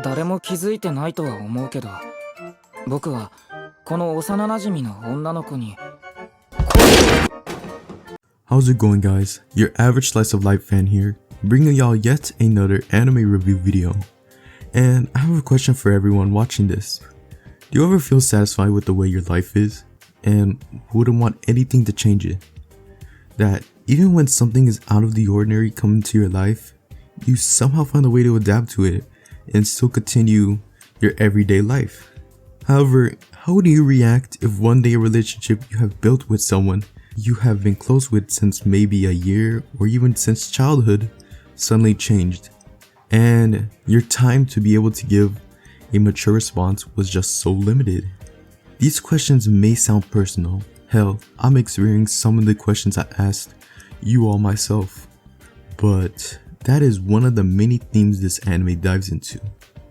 誰も気づいてないとは思うけど、僕はこの幼馴染の女の子に。 How's it going, guys? Your average slice of life fan here, bringing y'all yet another anime review video. And I have a question for everyone watching this. Do you ever feel satisfied with the way your life is and wouldn't want anything to change it? That even when something is out of the ordinary coming to your life, you somehow find a way to adapt to it and still continue your everyday life. However, how do you react if one day a relationship you have built with someone you have been close with since maybe a year or even since childhood suddenly changed, and your time to be able to give a mature response was just so limited? These questions may sound personal. Hell, I'm experiencing some of the questions I asked you all myself. But that is one of the many themes this anime dives into.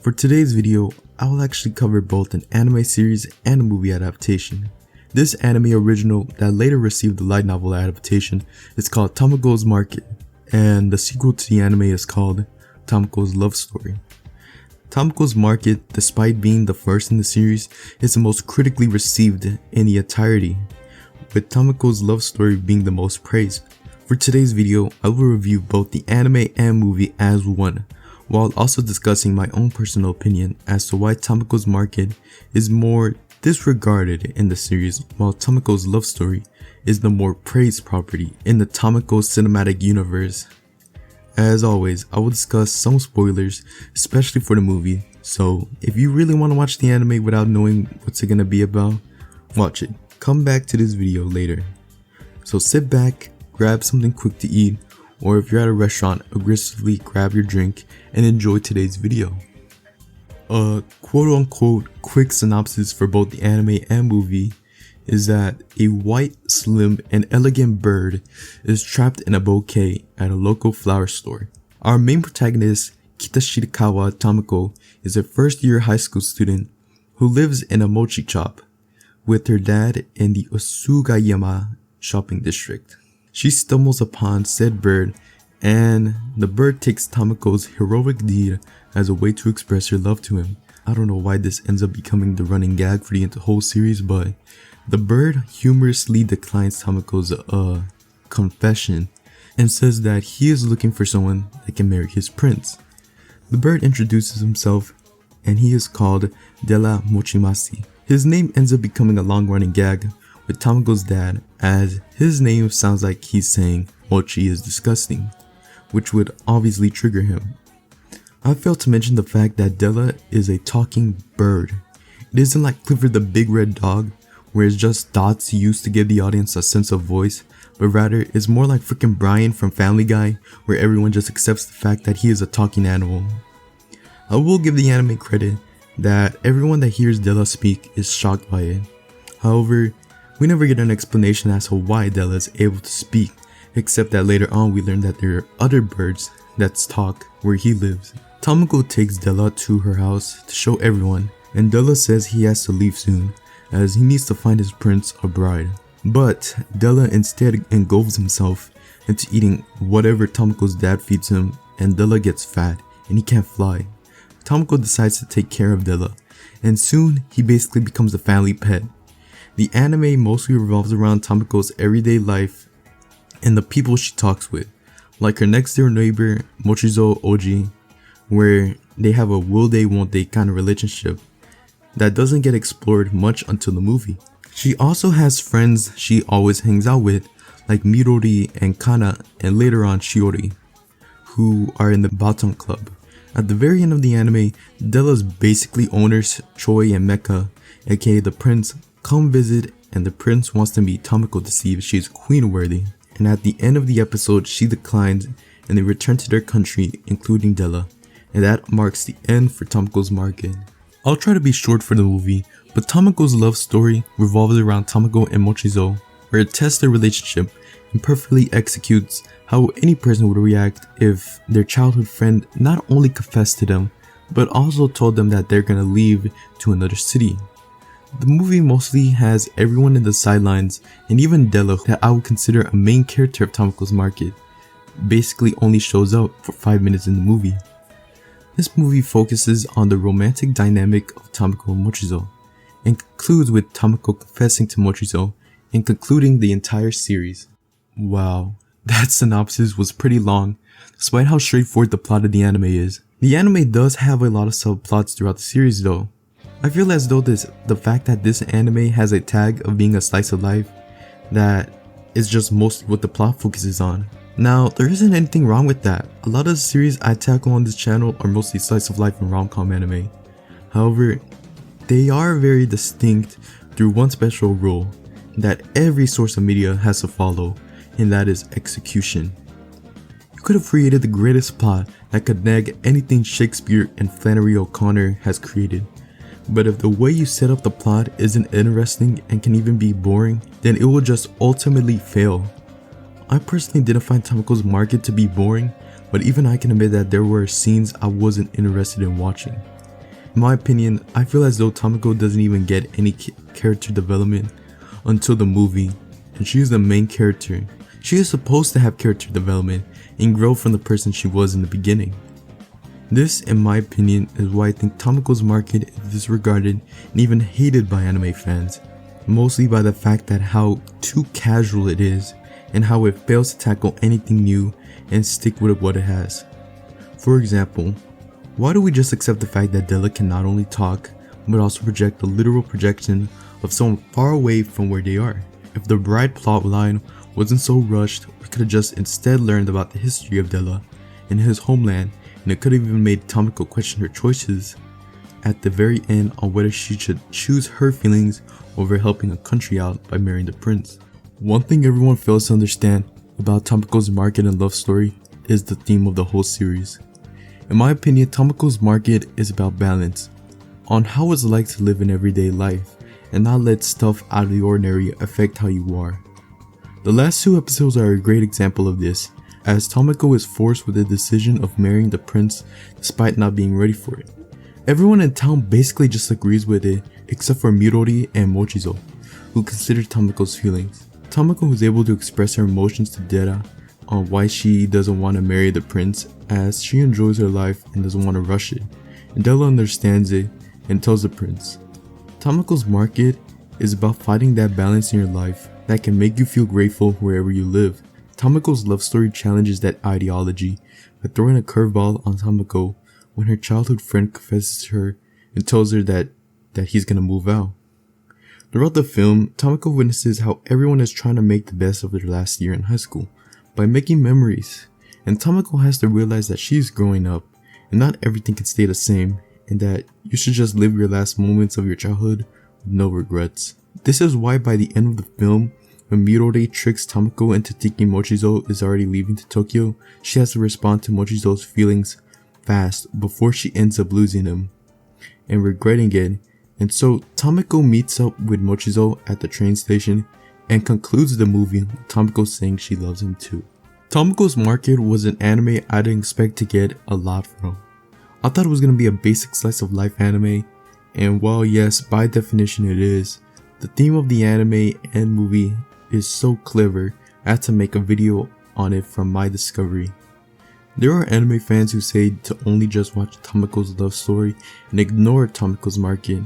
For today's video, I will actually cover both an anime series and a movie adaptation. This anime original that later received the light novel adaptation is called Tamako's Market, and the sequel to the anime is called Tamako's Love Story. Tamako's Market, despite being the first in the series, is the most critically received in the entirety, with Tamako's Love Story being the most praised. For today's video, I will review both the anime and movie as one, while also discussing my own personal opinion as to why Tamako's Market is more disregarded in the series, while Tamako's Love Story is the more praised property in the Tamako cinematic universe. As always, I will discuss some spoilers, especially for the movie, so if you really want to watch the anime without knowing what's it gonna be about, watch it. Come back to this video later. So sit back, grab something quick to eat, or if you're at a restaurant, aggressively grab your drink and enjoy today's video. A quote-unquote quick synopsis for both the anime and movie is that a white, slim, and elegant bird is trapped in a bouquet at a local flower store. Our main protagonist, Kitashirikawa Tamako, is a first-year high school student who lives in a mochi shop with her dad in the Osugayama shopping district. She stumbles upon said bird, and the bird takes Tamako's heroic deed as a way to express her love to him. I don't know why this ends up becoming the running gag for the whole series, but the bird humorously declines Tamako's confession and says that he is looking for someone that can marry his prince. The bird introduces himself, and he is called Della Mochimasi. His name ends up becoming a long-running gag with Tamako's dad, as his name sounds like he's saying mochi is disgusting, which would obviously trigger him. I failed to mention the fact that Della is a talking bird. It isn't like Clifford the Big Red Dog, where it's just dots used to give the audience a sense of voice, but rather it's more like freaking Brian from Family Guy, where everyone just accepts the fact that he is a talking animal. I will give the anime credit that everyone that hears Della speak is shocked by it. However, we never get an explanation as to why Della is able to speak, except that later on we learn that there are other birds that talk where he lives. Tamako takes Della to her house to show everyone, and Della says he has to leave soon as he needs to find his prince a bride. But Della instead engulfs himself into eating whatever Tamako's dad feeds him, and Della gets fat and he can't fly. Tamako decides to take care of Della, and soon he basically becomes a family pet. The anime mostly revolves around Tamako's everyday life and the people she talks with, like her next door neighbor Mochizo Oji, where they have a will they won't they kind of relationship that doesn't get explored much until the movie. She also has friends she always hangs out with, like Midori and Kana, and later on Shiori, who are in the Baton Club. At the very end of the anime, Della's basically owners Choi and Mecha, aka the prince, come visit, and the prince wants to meet Tamako to see if she's queen worthy. And at the end of the episode, she declines and they return to their country, including Della, and that marks the end for Tamako's Market. I'll try to be short for the movie, but Tamako's love story revolves around Tamako and Mochizo, where it tests their relationship and perfectly executes how any person would react if their childhood friend not only confessed to them, but also told them that they're gonna leave to another city. The movie mostly has everyone in the sidelines, and even Della, that I would consider a main character of Tamako's Market, basically only shows up for 5 minutes in the movie. This movie focuses on the romantic dynamic of Tamako and Mochizo, and concludes with Tamako confessing to Mochizo and concluding the entire series. Wow, that synopsis was pretty long, despite how straightforward the plot of the anime is. The anime does have a lot of subplots throughout the series though. I feel as though the fact that this anime has a tag of being a slice of life, that is just mostly what the plot focuses on. Now, there isn't anything wrong with that. A lot of the series I tackle on this channel are mostly slice of life and rom-com anime. However, they are very distinct through one special rule that every source of media has to follow, and that is execution. You could have created the greatest plot that could nag anything Shakespeare and Flannery O'Connor has created, but if the way you set up the plot isn't interesting and can even be boring, then it will just ultimately fail. I personally didn't find Tamako's market to be boring, but even I can admit that there were scenes I wasn't interested in watching. In my opinion, I feel as though Tamako doesn't even get any character development until the movie, and she is the main character. She is supposed to have character development and grow from the person she was in the beginning. This, in my opinion, is why I think Tamako's market is disregarded and even hated by anime fans, mostly by the fact that how too casual it is and how it fails to tackle anything new and stick with what it has. For example, why do we just accept the fact that Della can not only talk, but also project a literal projection of someone far away from where they are? If the bride plot line wasn't so rushed, we could have just instead learned about the history of Della and his homeland, and it could have even made Tamako question her choices at the very end on whether she should choose her feelings over helping a country out by marrying the prince. One thing everyone fails to understand about Tamako's market and love story is the theme of the whole series. In my opinion, Tamako's market is about balance, on how it's like to live an everyday life and not let stuff out of the ordinary affect how you are. The last two episodes are a great example of this, as Tamako is forced with the decision of marrying the prince despite not being ready for it. Everyone in town basically just agrees with it except for Midori and Mochizo, who consider Tamako's feelings. Tamako is able to express her emotions to Dera on why she doesn't want to marry the prince, as she enjoys her life and doesn't want to rush it, and Della understands it and tells the prince. Tamako's market is about finding that balance in your life that can make you feel grateful wherever you live. Tamako's love story challenges that ideology by throwing a curveball on Tamako when her childhood friend confesses to her and tells her that he's gonna move out. Throughout the film, Tamako witnesses how everyone is trying to make the best of their last year in high school by making memories, and Tamako has to realize that she's growing up and not everything can stay the same, and that you should just live your last moments of your childhood with no regrets. This is why by the end of the film, when Midori tricks Tamako into thinking Mochizo is already leaving to Tokyo, she has to respond to Mochizo's feelings fast before she ends up losing him and regretting it, and so Tamako meets up with Mochizo at the train station and concludes the movie with Tamako saying she loves him too. Tamako's market was an anime I didn't expect to get a lot from. I thought it was going to be a basic slice of life anime, and while yes, by definition it is, the theme of the anime and movie is so clever, I had to make a video on it from my discovery. There are anime fans who say to only just watch Tamako's love story and ignore Tamako's market,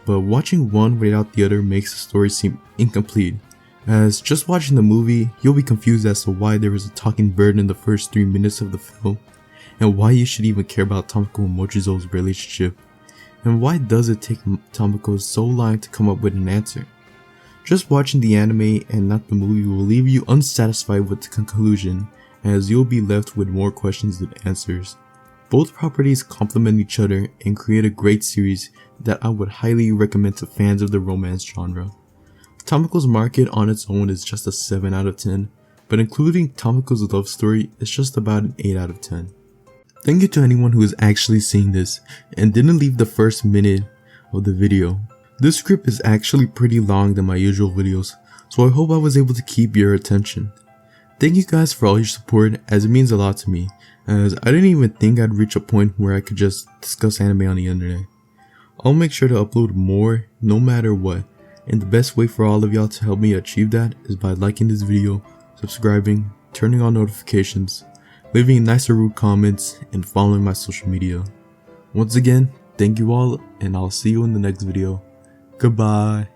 but watching one without the other makes the story seem incomplete, as just watching the movie, you'll be confused as to why there is a talking bird in the first 3 minutes of the film, and why you should even care about Tamako and Mochizo's relationship, and why does it take Tamako so long to come up with an answer. Just watching the anime and not the movie will leave you unsatisfied with the conclusion, as you'll be left with more questions than answers. Both properties complement each other and create a great series that I would highly recommend to fans of the romance genre. Tamako's market on its own is just a 7 out of 10, but including Tamako's love story is just about an 8 out of 10. Thank you to anyone who is actually seeing this and didn't leave the first minute of the video. This script is actually pretty long than my usual videos, so I hope I was able to keep your attention. Thank you guys for all your support, as it means a lot to me, as I didn't even think I'd reach a point where I could just discuss anime on the internet. I'll make sure to upload more no matter what, and the best way for all of y'all to help me achieve that is by liking this video, subscribing, turning on notifications, leaving nice or rude comments, and following my social media. Once again, thank you all, and I'll see you in the next video. Goodbye.